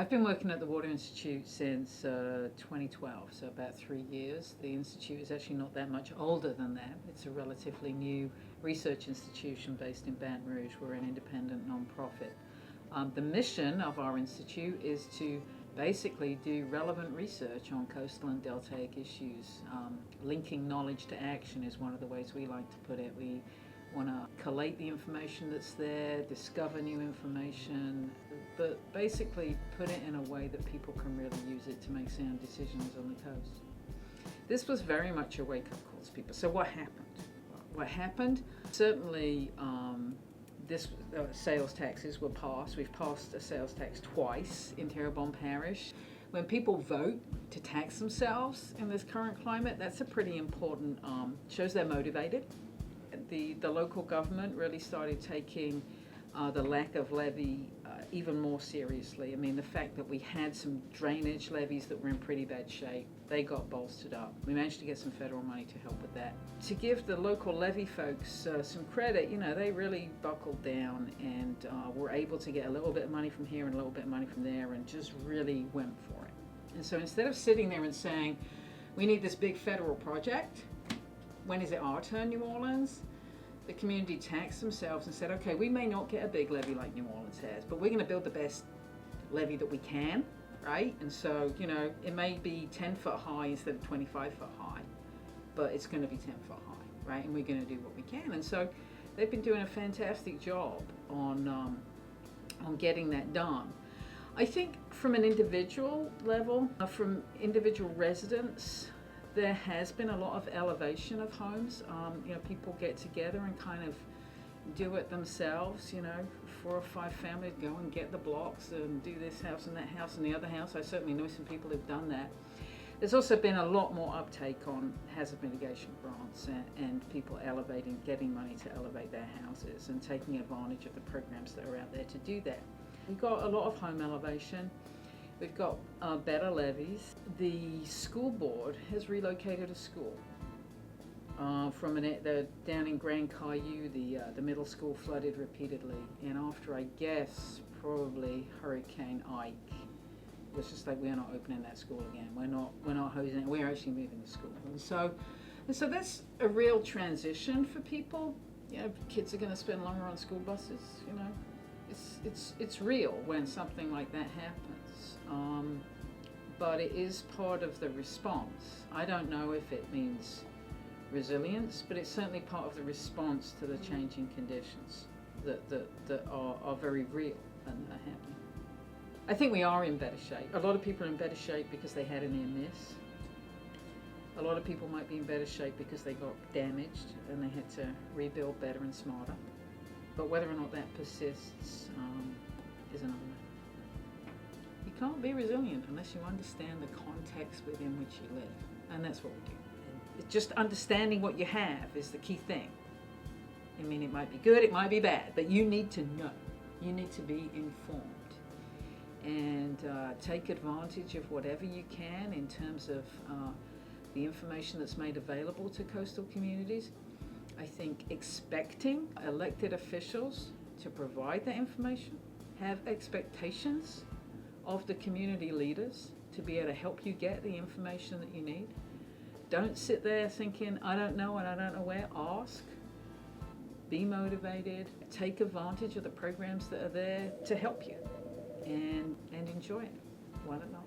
I've been working at the Water Institute since 2012, so about 3 years. The Institute is actually not that much older than that. It's a relatively new research institution based in Baton Rouge. We're an independent nonprofit. The mission of our institute is to basically do relevant research on coastal and deltaic issues. Linking knowledge to action is one of the ways we like to put it. We want to collate the information that's there, discover new information, but basically put it in a way that people can really use it to make sound decisions on the coast. This was very much a wake-up call to people. So what happened? What happened? Certainly this sales taxes were passed. We've passed a sales tax twice in Terrebonne Parish. When people vote to tax themselves in this current climate, that's a pretty important, shows they're motivated. The local government really started taking the lack of levy even more seriously. I mean, the fact that we had some drainage levees that were in pretty bad shape, they got bolstered up. We managed to get some federal money to help with that. To give the local levy folks some credit, you know, they really buckled down and were able to get a little bit of money from here and a little bit of money from there and just really went for it. And so instead of sitting there and saying, we need this big federal project, when is it our turn, New Orleans? The community taxed themselves and said, okay, we may not get a big levee like New Orleans has, but we're going to build the best levee that we can, right? And so, you know, it may be 10 foot high instead of 25 foot high, but it's going to be 10 foot high, right? And we're going to do what we can. And so they've been doing a fantastic job on getting that done. I think from an individual level, from individual residents, there has been a lot of elevation of homes. You know, people get together and kind of do it themselves, you know, 4 or 5 families go and get the blocks and do this house and that house and the other house. I certainly know some people who've done that. There's also been a lot more uptake on hazard mitigation grants and people elevating, getting money to elevate their houses and taking advantage of the programs that are out there to do that. We've got a lot of home elevation. We've got better levees. The school board has relocated a school from down in Grand Caillou. The middle school flooded repeatedly, and after, I guess, probably Hurricane Ike, it was just like, we're not opening that school again. We're not hosing it. We're actually moving the school. And so that's a real transition for people. You know, kids are going to spend longer on school buses. You know, it's real when something like that happens. But it is part of the response. I don't know if it means resilience, but it's certainly part of the response to the changing conditions that are very real and are happening. I think we are in better shape. A lot of people are in better shape because they had a near miss. A lot of people might be in better shape because they got damaged and they had to rebuild better and smarter. But whether or not that persists is another matter. You can't be resilient unless you understand the context within which you live, and that's what we do. And just understanding what you have is the key thing. I mean, it might be good, it might be bad, but you need to know. You need to be informed and take advantage of whatever you can in terms of the information that's made available to coastal communities. I think expecting elected officials to provide that information, have expectations of the community leaders to be able to help you get the information that you need. Don't sit there thinking, I don't know and I don't know where. Ask, be motivated, take advantage of the programs that are there to help you, and enjoy it. Why not?